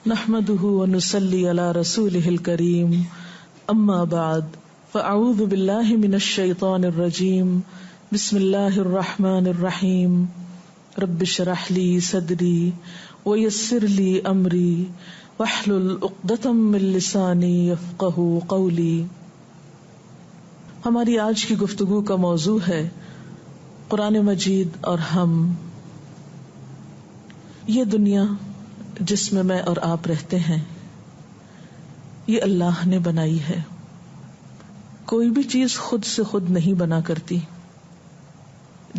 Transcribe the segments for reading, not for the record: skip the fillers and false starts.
نحمده ونصلي على رسوله الكريم اما بعد فاعوذ بالله من الشيطان الرجيم بسم الله الرحمن الرحيم رب اشرح لي صدري ويسر لي امري واحلل عقدة من لساني يفقهوا قولي. ہماری آج کی گفتگو کا موضوع ہے قرآن مجید اور ہم. یہ دنیا جس میں میں اور آپ رہتے ہیں یہ اللہ نے بنائی ہے. کوئی بھی چیز خود سے خود نہیں بنا کرتی.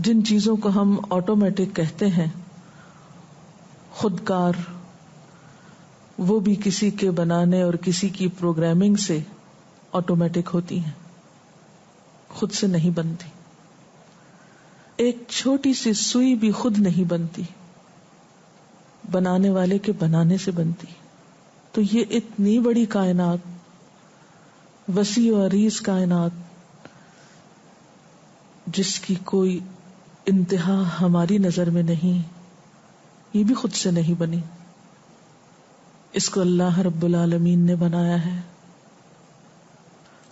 جن چیزوں کو ہم آٹومیٹک کہتے ہیں خودکار، وہ بھی کسی کے بنانے اور کسی کی پروگرامنگ سے آٹومیٹک ہوتی ہیں، خود سے نہیں بنتی. ایک چھوٹی سی سوئی بھی خود نہیں بنتی، بنانے والے کے بنانے سے بنتی. تو یہ اتنی بڑی کائنات، وسیع و عریض کائنات، جس کی کوئی انتہا ہماری نظر میں نہیں، یہ بھی خود سے نہیں بنی. اس کو اللہ رب العالمین نے بنایا ہے،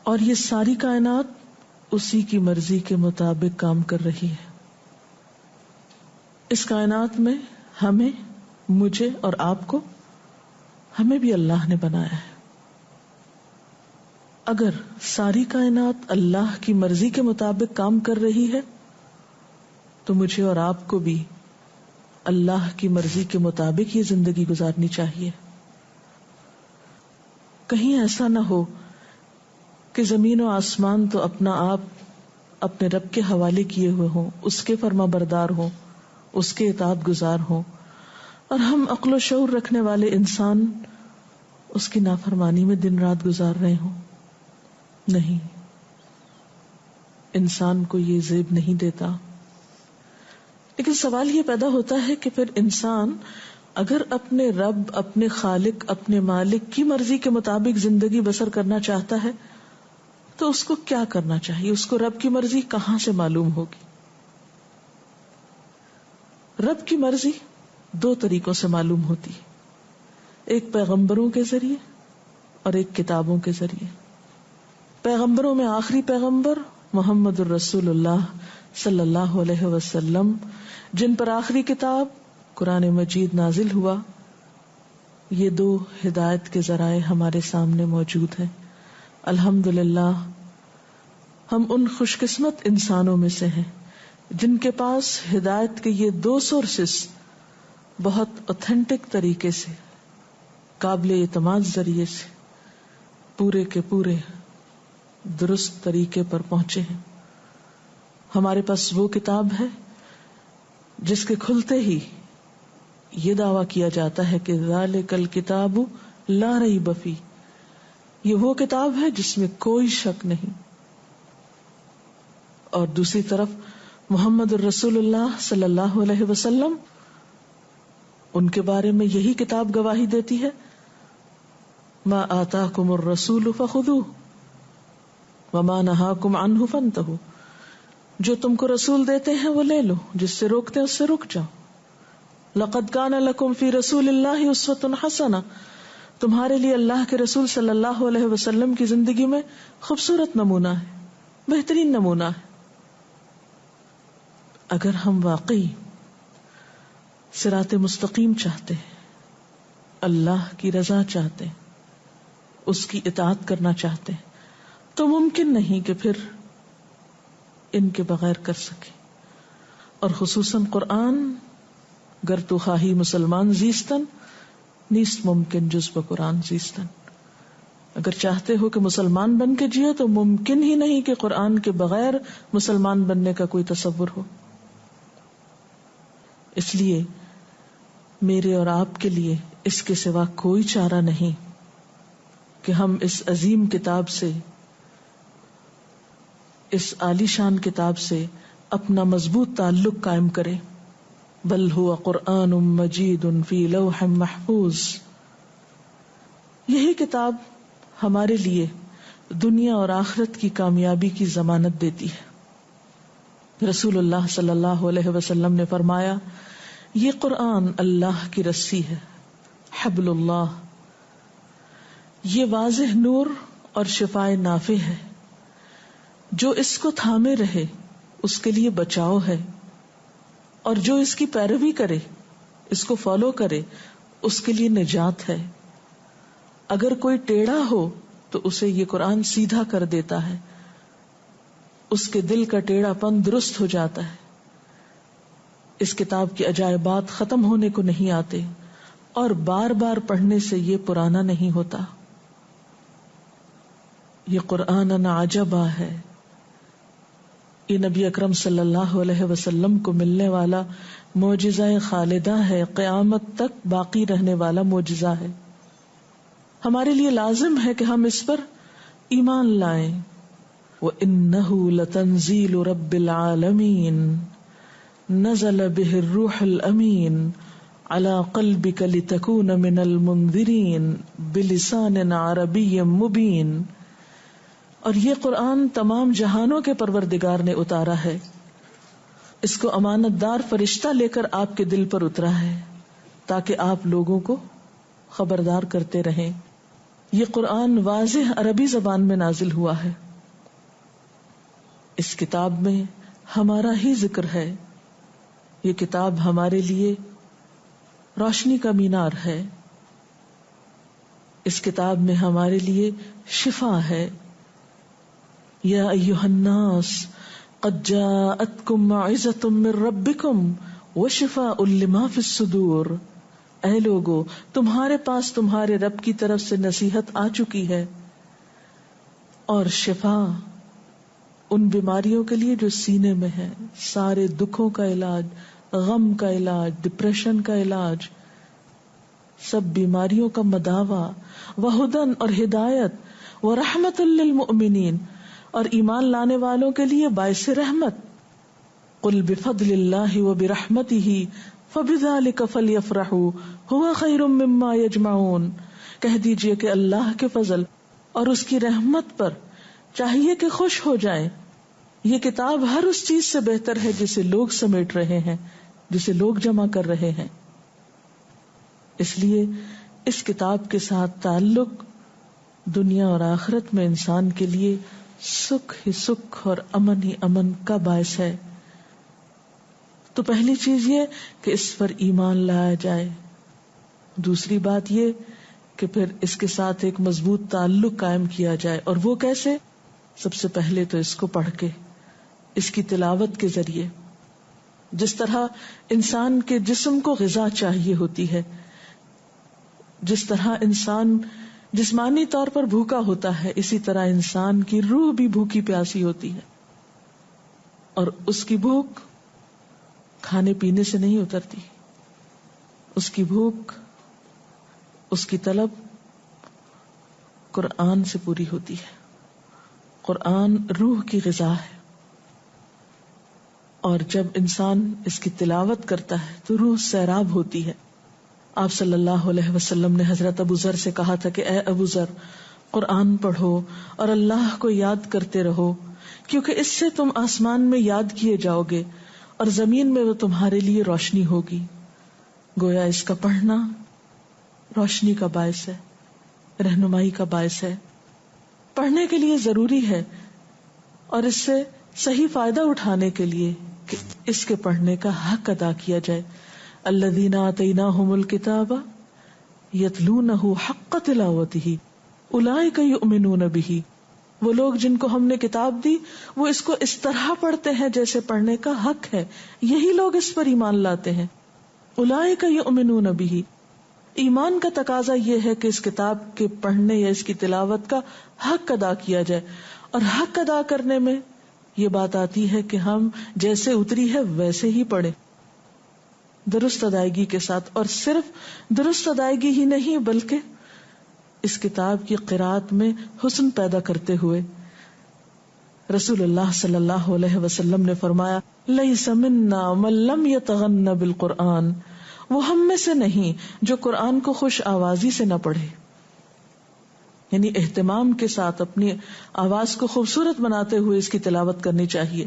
اور یہ ساری کائنات اسی کی مرضی کے مطابق کام کر رہی ہے. اس کائنات میں ہمیں، مجھے اور آپ کو، ہمیں بھی اللہ نے بنایا ہے. اگر ساری کائنات اللہ کی مرضی کے مطابق کام کر رہی ہے تو مجھے اور آپ کو بھی اللہ کی مرضی کے مطابق یہ زندگی گزارنی چاہیے. کہیں ایسا نہ ہو کہ زمین و آسمان تو اپنا آپ اپنے رب کے حوالے کیے ہوئے ہوں، اس کے فرما بردار ہوں، اس کے اطاعت گزار ہوں، اور ہم عقل و شعور رکھنے والے انسان اس کی نافرمانی میں دن رات گزار رہے ہوں. نہیں، انسان کو یہ زیب نہیں دیتا. لیکن سوال یہ پیدا ہوتا ہے کہ پھر انسان اگر اپنے رب، اپنے خالق، اپنے مالک کی مرضی کے مطابق زندگی بسر کرنا چاہتا ہے تو اس کو کیا کرنا چاہیے؟ اس کو رب کی مرضی کہاں سے معلوم ہوگی؟ رب کی مرضی دو طریقوں سے معلوم ہوتی ہے، ایک پیغمبروں کے ذریعے اور ایک کتابوں کے ذریعے. پیغمبروں میں آخری پیغمبر محمد الرسول اللہ صلی اللہ علیہ وسلم، جن پر آخری کتاب قرآن مجید نازل ہوا. یہ دو ہدایت کے ذرائع ہمارے سامنے موجود ہیں. الحمدللہ ہم ان خوش قسمت انسانوں میں سے ہیں جن کے پاس ہدایت کے یہ دو سورسز بہت اوتھینٹک طریقے سے، قابل اعتماد ذریعے سے، پورے کے پورے درست طریقے پر پہنچے ہیں. ہمارے پاس وہ کتاب ہے جس کے کھلتے ہی یہ دعویٰ کیا جاتا ہے کہ ذالک الکتاب لا ریب فیہ، یہ وہ کتاب ہے جس میں کوئی شک نہیں. اور دوسری طرف محمد الرسول اللہ صلی اللہ علیہ وسلم، ان کے بارے میں یہی کتاب گواہی دیتی ہے ما آتاکم الرسول فخذوہ وما نہاکم عنہ فانتہوا، جو تم کو رسول دیتے ہیں وہ لے لو، جس سے روکتے ہیں اس سے رک جاؤ. لقد کان لکم فی رسول اللہ اسوۃ حسنہ، تمہارے لیے اللہ کے رسول صلی اللہ علیہ وسلم کی زندگی میں خوبصورت نمونہ ہے، بہترین نمونہ ہے. اگر ہم واقعی صراط مستقیم چاہتے ہیں، اللہ کی رضا چاہتے ہیں، اس کی اطاعت کرنا چاہتے ہیں، تو ممکن نہیں کہ پھر ان کے بغیر کر سکے. اور خصوصاً قرآن، گر تو خواہی مسلمان زیستن نیست ممکن جز بقرآن زیستن. اگر چاہتے ہو کہ مسلمان بن کے جیو تو ممکن ہی نہیں کہ قرآن کے بغیر مسلمان بننے کا کوئی تصور ہو. اس لیے میرے اور آپ کے لیے اس کے سوا کوئی چارہ نہیں کہ ہم اس عظیم کتاب سے، اس عالی شان کتاب سے اپنا مضبوط تعلق قائم کریں. بل هو قرآن مجید فی لوح محفوظ، یہی کتاب ہمارے لیے دنیا اور آخرت کی کامیابی کی ضمانت دیتی ہے. رسول اللہ صلی اللہ علیہ وسلم نے فرمایا، یہ قرآن اللہ کی رسی ہے، حبل اللہ یہ واضح نور اور شفائے نافع ہے. جو اس کو تھامے رہے اس کے لیے بچاؤ ہے، اور جو اس کی پیروی کرے، اس کو فالو کرے، اس کے لیے نجات ہے. اگر کوئی ٹیڑھا ہو تو اسے یہ قرآن سیدھا کر دیتا ہے، اس کے دل کا ٹیڑھا پن درست ہو جاتا ہے. اس کتاب کی عجائبات ختم ہونے کو نہیں آتے، اور بار بار پڑھنے سے یہ پرانا نہیں ہوتا. یہ قرآن عجبا ہے. یہ نبی اکرم صلی اللہ علیہ وسلم کو ملنے والا معجزہ خالدہ ہے، قیامت تک باقی رہنے والا معجزہ ہے. ہمارے لیے لازم ہے کہ ہم اس پر ایمان لائیں. وَإِنَّهُ لَتَنزِيلُ رَبِّ الْعَالَمِينَ نَزَلَ بِهِ الرُّوحُ الْأَمِينُ عَلَى قَلْبِكَ لِتَكُونَ مِنَ الْمُنذِرِينَ بِلِسَانٍ عَرَبِيٍّ مُبِينٍ. اور یہ قرآن تمام جہانوں کے پروردگار نے اتارا ہے. اس کو امانت دار فرشتہ لے کر آپ کے دل پر اترا ہے تاکہ آپ لوگوں کو خبردار کرتے رہیں. یہ قرآن واضح عربی زبان میں نازل ہوا ہے. اس کتاب میں ہمارا ہی ذکر ہے. یہ کتاب ہمارے لیے روشنی کا مینار ہے. اس کتاب میں ہمارے لیے شفا ہے. یا ایھا الناس قد جاءتکم موعظۃ من ربکم وشفاء لما فی الصدور. اے لوگو، تمہارے پاس تمہارے رب کی طرف سے نصیحت آ چکی ہے اور شفا ان بیماریوں کے لیے جو سینے میں ہے، سارے دکھوں کا علاج، غم کا علاج، ڈپریشن کا علاج، سب بیماریوں کا مداوا، وہدن اور ہدایت، ورحمۃ للمؤمنین اور ایمان لانے والوں کے لیے باعث رحمت. قل بفضل اللہ وبرحمتہ فبذلک فلیفرحوا ھو خیر مما یجمعون. کہہ دیجئے کہ اللہ کے فضل اور اس کی رحمت پر چاہیے کہ خوش ہو جائیں. یہ کتاب ہر اس چیز سے بہتر ہے جسے لوگ سمیٹ رہے ہیں، جسے لوگ جمع کر رہے ہیں. اس لیے اس کتاب کے ساتھ تعلق دنیا اور آخرت میں انسان کے لیے سکھ ہی سکھ اور امن ہی امن کا باعث ہے. تو پہلی چیز یہ کہ اس پر ایمان لایا جائے. دوسری بات یہ کہ پھر اس کے ساتھ ایک مضبوط تعلق قائم کیا جائے. اور وہ کیسے؟ سب سے پہلے تو اس کو پڑھ کے، اس کی تلاوت کے ذریعے. جس طرح انسان کے جسم کو غذا چاہیے ہوتی ہے، جس طرح انسان جسمانی طور پر بھوکا ہوتا ہے، اسی طرح انسان کی روح بھی بھوکی پیاسی ہوتی ہے. اور اس کی بھوک کھانے پینے سے نہیں اترتی. اس کی بھوک، اس کی طلب قرآن سے پوری ہوتی ہے. قرآن روح کی غذا ہے، اور جب انسان اس کی تلاوت کرتا ہے تو روح سیراب ہوتی ہے. آپ صلی اللہ علیہ وسلم نے حضرت ابو ذر سے کہا تھا کہ اے ابو ذر، قرآن پڑھو اور اللہ کو یاد کرتے رہو، کیونکہ اس سے تم آسمان میں یاد کیے جاؤ گے اور زمین میں وہ تمہارے لیے روشنی ہوگی. گویا اس کا پڑھنا روشنی کا باعث ہے، رہنمائی کا باعث ہے. پڑھنے کے لیے ضروری ہے، اور اس سے صحیح فائدہ اٹھانے کے لیے کہ اس کے پڑھنے کا حق ادا کیا جائے. الذین آتیناہم الکتاب یتلونہ حق تلاوتہ اولئک یؤمنون بہ. وہ لوگ جن کو ہم نے کتاب دی وہ اس کو اس طرح پڑھتے ہیں جیسے پڑھنے کا حق ہے، یہی لوگ اس پر ایمان لاتے ہیں. اولئک یؤمنون بہ. ایمان کا تقاضا یہ ہے کہ اس کتاب کے پڑھنے یا اس کی تلاوت کا حق ادا کیا جائے. اور حق ادا کرنے میں یہ بات آتی ہے کہ ہم جیسے اتری ہے ویسے ہی پڑھیں، درست ادائیگی کے ساتھ. اور صرف درست ادائیگی ہی نہیں بلکہ اس کتاب کی قرأت میں حسن پیدا کرتے ہوئے. رسول اللہ صلی اللہ علیہ وسلم نے فرمایا لیس منا من لم یتغن بالقرآن. وہ ہم میں سے نہیں جو قرآن کو خوش آوازی سے نہ پڑھے، یعنی اہتمام کے ساتھ اپنی آواز کو خوبصورت بناتے ہوئے اس کی تلاوت کرنی چاہیے.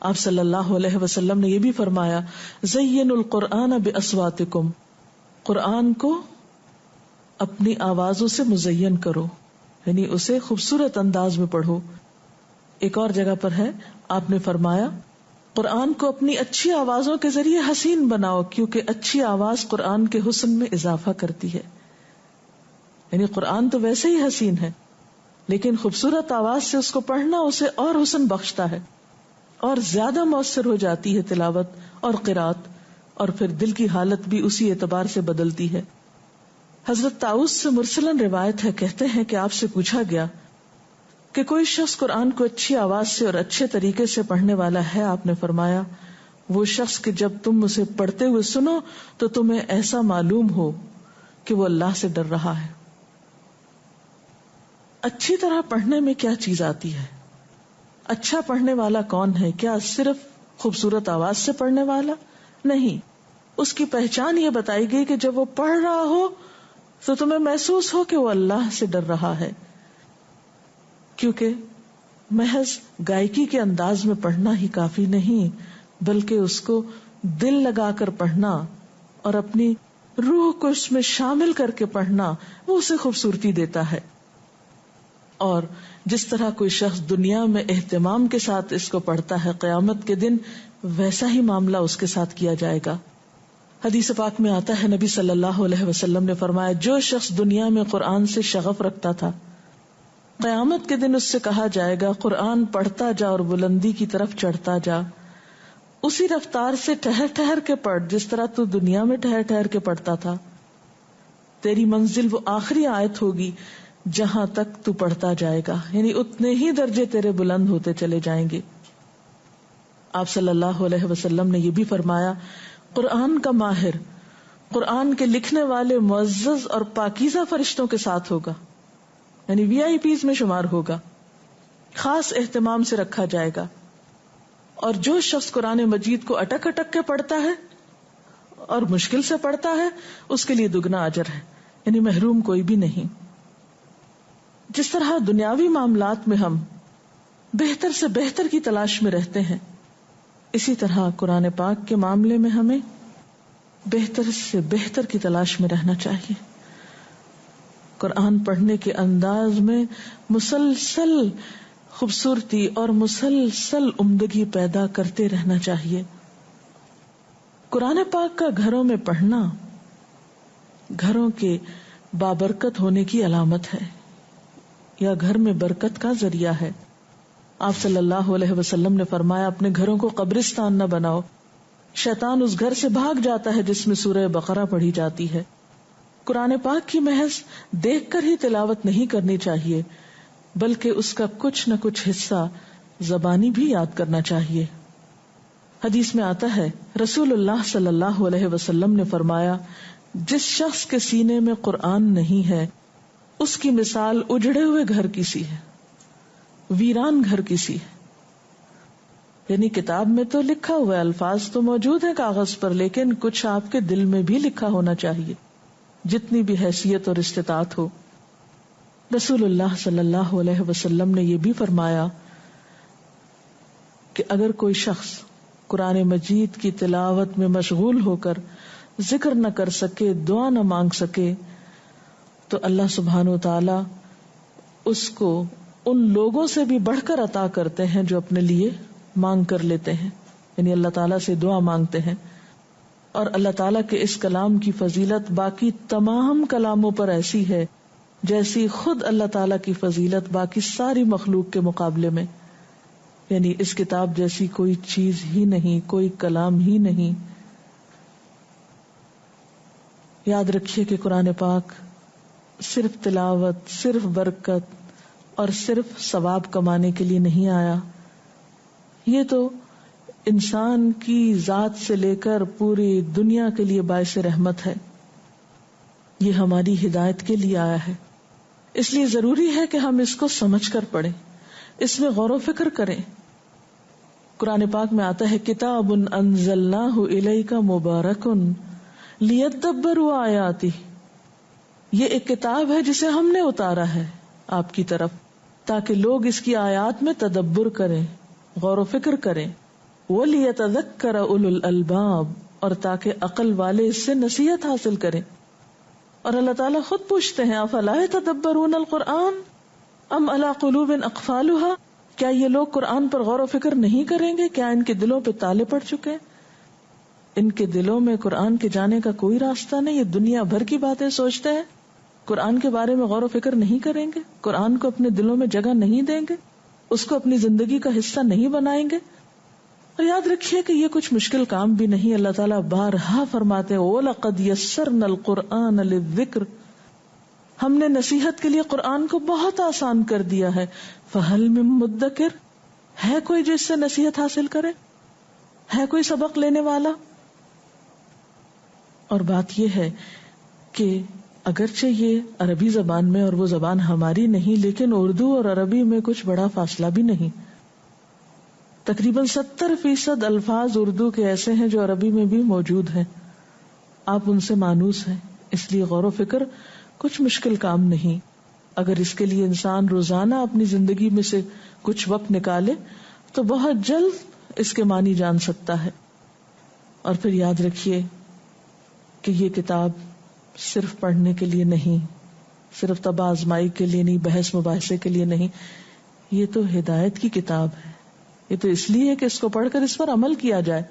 آپ صلی اللہ علیہ وسلم نے یہ بھی فرمایا زینوا القرآن باصواتکم. قرآن کو اپنی آوازوں سے مزین کرو، یعنی اسے خوبصورت انداز میں پڑھو. ایک اور جگہ پر ہے، آپ نے فرمایا قرآن کو اپنی اچھی آوازوں کے ذریعے حسین بناؤ، کیونکہ اچھی آواز قرآن کے حسن میں اضافہ کرتی ہے. یعنی قرآن تو ویسے ہی حسین ہے، لیکن خوبصورت آواز سے اس کو پڑھنا اسے اور حسن بخشتا ہے، اور زیادہ مؤثر ہو جاتی ہے تلاوت اور قرات، اور پھر دل کی حالت بھی اسی اعتبار سے بدلتی ہے. حضرت طاؤس سے مرسلن روایت ہے، کہتے ہیں کہ آپ سے پوچھا گیا کہ کوئی شخص قرآن کو اچھی آواز سے اور اچھے طریقے سے پڑھنے والا ہے؟ آپ نے فرمایا وہ شخص کہ جب تم اسے پڑھتے ہوئے سنو تو تمہیں ایسا معلوم ہو کہ وہ اللہ سے ڈر رہا ہے. اچھی طرح پڑھنے میں کیا چیز آتی ہے؟ اچھا پڑھنے والا کون ہے؟ کیا صرف خوبصورت آواز سے پڑھنے والا؟ نہیں، اس کی پہچان یہ بتائی گئی کہ جب وہ پڑھ رہا ہو تو تمہیں محسوس ہو کہ وہ اللہ سے ڈر رہا ہے. کیونکہ محض گائکی کے انداز میں پڑھنا ہی کافی نہیں، بلکہ اس کو دل لگا کر پڑھنا اور اپنی روح کو اس میں شامل کر کے پڑھنا، وہ اسے خوبصورتی دیتا ہے. اور جس طرح کوئی شخص دنیا میں اہتمام کے ساتھ اس کو پڑھتا ہے، قیامت کے دن ویسا ہی معاملہ اس کے ساتھ کیا جائے گا. حدیث پاک میں آتا ہے، نبی صلی اللہ علیہ وسلم نے فرمایا جو شخص دنیا میں قرآن سے شغف رکھتا تھا، قیامت کے دن اس سے کہا جائے گا قرآن پڑھتا جا اور بلندی کی طرف چڑھتا جا، اسی رفتار سے ٹھہر ٹھہر کے پڑھ جس طرح تو دنیا میں ٹھہر ٹھہر کے پڑھتا تھا. تیری منزل وہ آخری آیت ہوگی جہاں تک تو پڑھتا جائے گا، یعنی اتنے ہی درجے تیرے بلند ہوتے چلے جائیں گے. آپ صلی اللہ علیہ وسلم نے یہ بھی فرمایا قرآن کا ماہر قرآن کے لکھنے والے معزز اور پاکیزہ فرشتوں کے ساتھ ہوگا، یعنی VIP میں شمار ہوگا، خاص اہتمام سے رکھا جائے گا. اور جو شخص قرآن مجید کو اٹک اٹک کے پڑھتا ہے اور مشکل سے پڑھتا ہے اس کے لیے دگنا اجر ہے، یعنی محروم کوئی بھی نہیں. جس طرح دنیاوی معاملات میں ہم بہتر سے بہتر کی تلاش میں رہتے ہیں، اسی طرح قرآن پاک کے معاملے میں ہمیں بہتر سے بہتر کی تلاش میں رہنا چاہیے. قرآن پڑھنے کے انداز میں مسلسل خوبصورتی اور مسلسل عمدگی پیدا کرتے رہنا چاہیے. قرآن پاک کا گھروں میں پڑھنا گھروں کے بابرکت ہونے کی علامت ہے، یا گھر میں برکت کا ذریعہ ہے. آپ صلی اللہ علیہ وسلم نے فرمایا اپنے گھروں کو قبرستان نہ بناؤ، شیطان اس گھر سے بھاگ جاتا ہے جس میں سورہ بقرہ پڑھی جاتی ہے. قرآن پاک کی محض دیکھ کر ہی تلاوت نہیں کرنی چاہیے، بلکہ اس کا کچھ نہ کچھ حصہ زبانی بھی یاد کرنا چاہیے. حدیث میں آتا ہے رسول اللہ صلی اللہ علیہ وسلم نے فرمایا جس شخص کے سینے میں قرآن نہیں ہے اس کی مثال اجڑے ہوئے گھر کی سی ہے، ویران گھر کی سی ہے. یعنی کتاب میں تو لکھا ہوا ہے، الفاظ تو موجود ہیں کاغذ پر، لیکن کچھ آپ کے دل میں بھی لکھا ہونا چاہیے، جتنی بھی حیثیت اور استطاعت ہو. رسول اللہ صلی اللہ علیہ وسلم نے یہ بھی فرمایا کہ اگر کوئی شخص قرآن مجید کی تلاوت میں مشغول ہو کر ذکر نہ کر سکے، دعا نہ مانگ سکے، تو اللہ سبحانہ و تعالی اس کو ان لوگوں سے بھی بڑھ کر عطا کرتے ہیں جو اپنے لیے مانگ کر لیتے ہیں، یعنی اللہ تعالیٰ سے دعا مانگتے ہیں. اور اللہ تعالیٰ کے اس کلام کی فضیلت باقی تمام کلاموں پر ایسی ہے جیسی خود اللہ تعالیٰ کی فضیلت باقی ساری مخلوق کے مقابلے میں، یعنی اس کتاب جیسی کوئی چیز ہی نہیں، کوئی کلام ہی نہیں. یاد رکھیے کہ قرآن پاک صرف تلاوت، صرف برکت اور صرف ثواب کمانے کے لیے نہیں آیا، یہ تو انسان کی ذات سے لے کر پوری دنیا کے لیے باعث رحمت ہے. یہ ہماری ہدایت کے لیے آیا ہے، اس لیے ضروری ہے کہ ہم اس کو سمجھ کر پڑھیں، اس میں غور و فکر کریں. قرآن پاک میں آتا ہے کتاب انزلناہ الیک مبارک لیدبروا آیاتہ، یہ ایک کتاب ہے جسے ہم نے اتارا ہے آپ کی طرف تاکہ لوگ اس کی آیات میں تدبر کریں، غور و فکر کریں. وَلِيَتَذَكَّرَ أُولُو الْأَلْبَابِ، اور تاکہ عقل والے اس سے نصیحت حاصل کریں. اور اللہ تعالیٰ خود پوچھتے ہیں افلا یتدبرون القرآن ام علی قلوب اقفالها، کیا یہ لوگ قرآن پر غور و فکر نہیں کریں گے؟ کیا ان کے دلوں پہ تالے پڑ چکے ہیں؟ ان کے دلوں میں قرآن کے جانے کا کوئی راستہ نہیں، یہ دنیا بھر کی باتیں سوچتے ہیں، قرآن کے بارے میں غور و فکر نہیں کریں گے، قرآن کو اپنے دلوں میں جگہ نہیں دیں گے، اس کو اپنی زندگی کا حصہ نہیں بنائیں گے۔ اور یاد رکھیے کہ یہ کچھ مشکل کام بھی نہیں، اللہ تعالیٰ بارہا فرماتے ہیں وَلَقَدْ يَسَّرْنَا الْقُرْآنَ لِلذِّكْرِ، ہم نے نصیحت کے لیے قرآن کو بہت آسان کر دیا ہے، فَهَلْ مِن مُدَّكِرٍ، ہے کوئی جو اس سے نصیحت حاصل کرے، ہے کوئی سبق لینے والا؟ اور بات یہ ہے کہ اگرچہ یہ عربی زبان میں اور وہ زبان ہماری نہیں، لیکن اردو اور عربی میں کچھ بڑا فاصلہ بھی نہیں، تقریباً 70% الفاظ اردو کے ایسے ہیں جو عربی میں بھی موجود ہیں، آپ ان سے مانوس ہیں، اس لیے غور و فکر کچھ مشکل کام نہیں۔ اگر اس کے لیے انسان روزانہ اپنی زندگی میں سے کچھ وقت نکالے تو بہت جلد اس کے معنی جان سکتا ہے۔ اور پھر یاد رکھیے کہ یہ کتاب صرف پڑھنے کے لیے نہیں، صرف طبع آزمائی کے لیے نہیں، بحث مباحثے کے لیے نہیں، یہ تو ہدایت کی کتاب ہے، یہ تو اس لیے کہ اس کو پڑھ کر اس پر عمل کیا جائے۔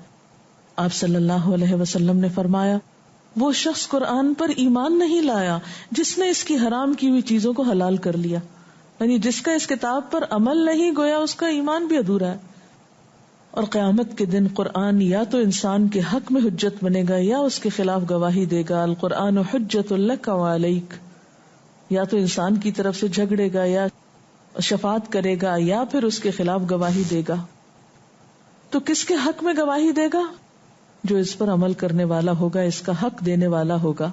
آپ صلی اللہ علیہ وسلم نے فرمایا وہ شخص قرآن پر ایمان نہیں لایا جس نے اس کی حرام کی ہوئی چیزوں کو حلال کر لیا، یعنی جس کا اس کتاب پر عمل نہیں، گویا اس کا ایمان بھی ادھورا ہے۔ اور قیامت کے دن قرآن یا تو انسان کے حق میں حجت بنے گا یا اس کے خلاف گواہی دے گا، القرآن حجت لک وعلیک، یا تو انسان کی طرف سے جھگڑے گا یا شفاعت کرے گا یا پھر اس کے خلاف گواہی دے گا۔ تو کس کے حق میں گواہی دے گا؟ جو اس پر عمل کرنے والا ہوگا، اس کا حق دینے والا ہوگا۔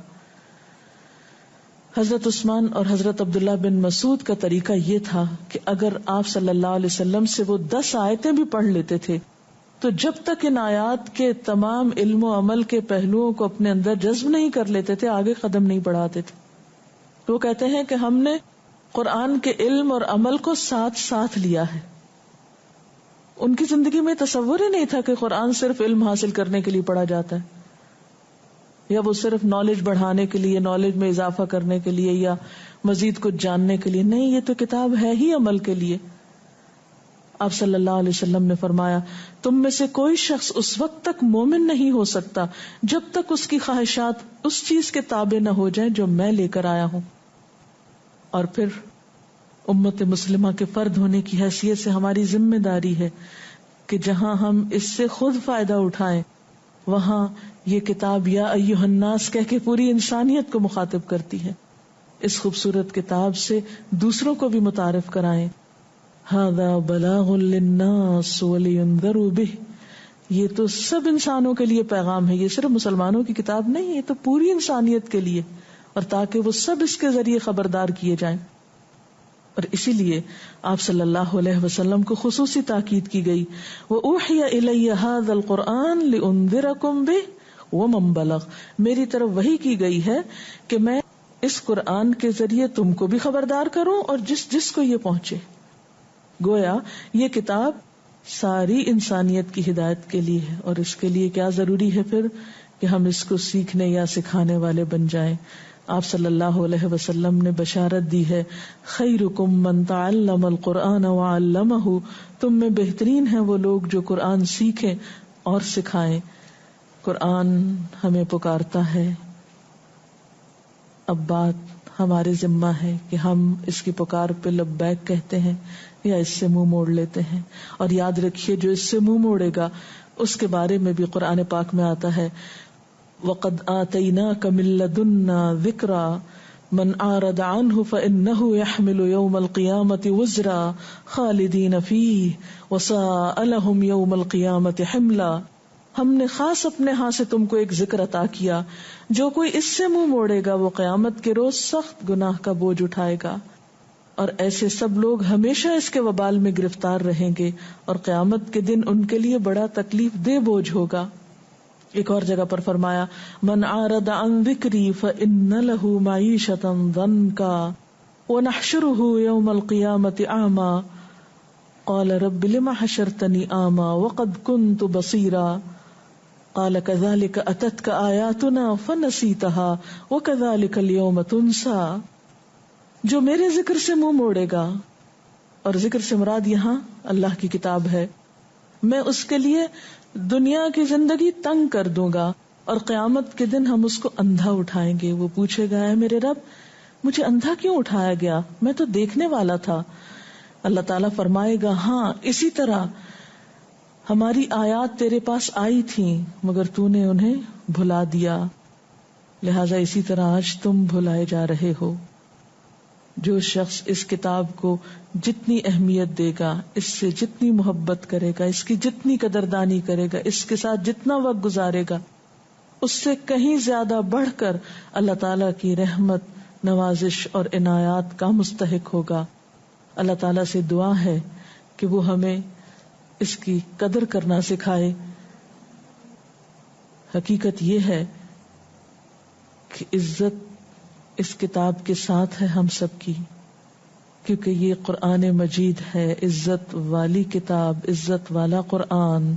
حضرت عثمان اور حضرت عبداللہ بن مسعود کا طریقہ یہ تھا کہ اگر آپ صلی اللہ علیہ وسلم سے وہ 10 آیتیں بھی پڑھ لیتے تھے تو جب تک ان آیات کے تمام علم و عمل کے پہلوؤں کو اپنے اندر جذب نہیں کر لیتے تھے، آگے قدم نہیں بڑھاتے تھے۔ وہ کہتے ہیں کہ ہم نے قرآن کے علم اور عمل کو ساتھ ساتھ لیا ہے۔ ان کی زندگی میں تصور ہی نہیں تھا کہ قرآن صرف علم حاصل کرنے کے لیے پڑھا جاتا ہے، یا وہ صرف نالج بڑھانے کے لیے، نالج میں اضافہ کرنے کے لیے، یا مزید کچھ جاننے کے لیے۔ نہیں، یہ تو کتاب ہے ہی عمل کے لیے۔ آپ صلی اللہ علیہ وسلم نے فرمایا تم میں سے کوئی شخص اس وقت تک مومن نہیں ہو سکتا جب تک اس کی خواہشات اس چیز کے تابع نہ ہو جائیں جو میں لے کر آیا ہوں۔ اور پھر امت مسلمہ کے فرد ہونے کی حیثیت سے ہماری ذمہ داری ہے کہ جہاں ہم اس سے خود فائدہ اٹھائیں وہاں یہ کتاب یا ایھا الناس کہہ کے پوری انسانیت کو مخاطب کرتی ہے۔ اس خوبصورت کتاب سے دوسروں کو بھی متعارف کرائیں۔ ھذا بلاغ للناس ولینذروا بہ، یہ تو سب انسانوں کے لیے پیغام ہے، یہ صرف مسلمانوں کی کتاب نہیں، یہ تو پوری انسانیت کے لیے، اور تاکہ وہ سب اس کے ذریعے خبردار کیے جائیں۔ اور اسی لیے آپ صلی اللہ علیہ وسلم کو خصوصی تاکید کی گئی، وَأُوحِيَ إِلَيَّ هَذَا الْقُرْآنُ لِأُنذِرَكُم بِهِ وَمَن بَلَغَ، میری طرف وحی کی گئی ہے کہ میں اس قرآن کے ذریعے تم کو بھی خبردار کروں اور جس کو یہ پہنچے۔ گویا یہ کتاب ساری انسانیت کی ہدایت کے لیے ہے، اور اس کے لیے کیا ضروری ہے پھر کہ ہم اس کو سیکھنے یا سکھانے والے بن جائیں۔ آپ صلی اللہ علیہ وسلم نے بشارت دی ہے، خیرکم من تعلم القرآن وعلمہ، تم میں بہترین ہیں وہ لوگ جو قرآن سیکھیں اور سکھائیں۔ قرآن ہمیں پکارتا ہے، اب بات ہمارے ذمہ ہے کہ ہم اس کی پکار پہ لبیک کہتے ہیں یا اس سے منہ موڑ لیتے ہیں۔ اور یاد رکھیے جو اس سے منہ موڑے گا اس کے بارے میں بھی قرآن پاک میں آتا ہے، وَقَدْ آتَيْنَاكَ مِن لَّدُنَّا ذِكْرًا مَنْ أَعْرَضَ عَنْهُ فَإِنَّهُ يَحْمِلُ يَوْمَ الْقِيَامَةِ وِزْرًا خَالِدِينَ فِيهِ وَسَاءَ لَهُمْ يَوْمَ الْقِيَامَةِ حِمْلًا، ہم نے خاص اپنے ہاں سے تم کو ایک ذکر عطا کیا، جو کوئی اس سے منہ موڑے گا وہ قیامت کے روز سخت گناہ کا بوجھ اٹھائے گا، اور ایسے سب لوگ ہمیشہ اس کے وبال میں گرفتار رہیں گے، اور قیامت کے دن ان کے لیے بڑا تکلیف دہ بوجھ ہوگا۔ ایک اور جگہ پر فرمایا، من اعرض عن ذکری فإن له معیشۃ ضنکا ونحشرہ یوم القیامۃ اعمی قال رب لم حشرتنی اعمی وقد كنت بصیرا۔ قال كذلك أتتك آياتنا فنسيتها وكذلك اليوم تنسى. جو میرے ذکر سے منہ موڑے گا، اور ذکر سے مراد یہاں اللہ کی کتاب ہے، میں اس کے لیے دنیا کی زندگی تنگ کر دوں گا، اور قیامت کے دن ہم اس کو اندھا اٹھائیں گے. وہ پوچھے گا اے میرے رب مجھے اندھا کیوں اٹھایا گیا، میں تو دیکھنے والا تھا. اللہ تعالیٰ فرمائے گا ہاں اسی طرح ہماری آیات تیرے پاس آئی تھیں مگر تو نے انہیں بھلا دیا، لہذا اسی طرح آج تم بھلائے جا رہے ہو. جو شخص اس کتاب کو جتنی اہمیت دے گا، اس سے جتنی محبت کرے گا، اس کی جتنی قدردانی کرے گا، اس کے ساتھ جتنا وقت گزارے گا، اس سے کہیں زیادہ بڑھ کر اللہ تعالیٰ کی رحمت، نوازش اور عنایات کا مستحق ہوگا. اللہ تعالیٰ سے دعا ہے کہ وہ ہمیں اس کی قدر کرنا سکھائے. حقیقت یہ ہے کہ عزت اس کتاب کے ساتھ ہے ہم سب کی، کیونکہ یہ قرآن مجید ہے، عزت والی کتاب، عزت والا قرآن.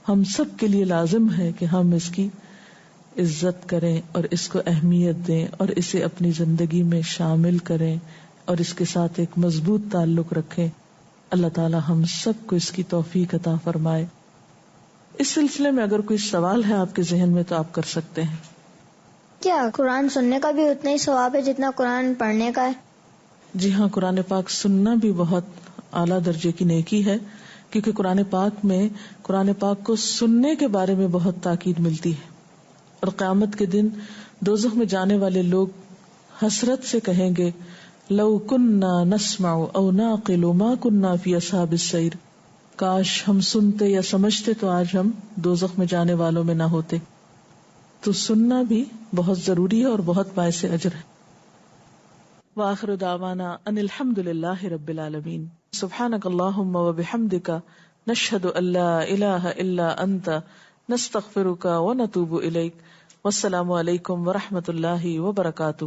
ہم سب کے لیے لازم ہے کہ ہم اس کی عزت کریں اور اس کو اہمیت دیں اور اسے اپنی زندگی میں شامل کریں اور اس کے ساتھ ایک مضبوط تعلق رکھیں. اللہ تعالی ہم سب کو اس کی توفیق عطا فرمائے. اس سلسلے میں اگر کوئی سوال ہے آپ کے ذہن میں تو آپ کر سکتے ہیں. کیا قرآن سننے کا بھی اتنا ہی ثواب ہے جتنا قرآن پڑھنے کا ہے؟ جی ہاں، قرآن پاک سننا بھی بہت اعلیٰ درجے کی نیکی ہے، کیونکہ قرآن پاک میں قرآن پاک کو سننے کے بارے میں بہت تاکید ملتی ہے. اور قیامت کے دن دوزخ میں جانے والے لوگ حسرت سے کہیں گے لو کننا نسمع او نعقل ما کننا فی اصحاب السعیر، کاش ہم سنتے یا سمجھتے تو آج ہم دوزخ میں جانے والوں میں نہ ہوتے. تو سننا بھی بہت ضروری ہے اور بہت باعث اجر ہے. وآخر دعوانا ان الحمد للہ رب العالمین. سبحانک اللہم وبحمدک نشہد ان لا الہ الا انت نستغفرک ونتوب الیک. والسلام علیکم ورحمۃ اللہ وبرکاتہ.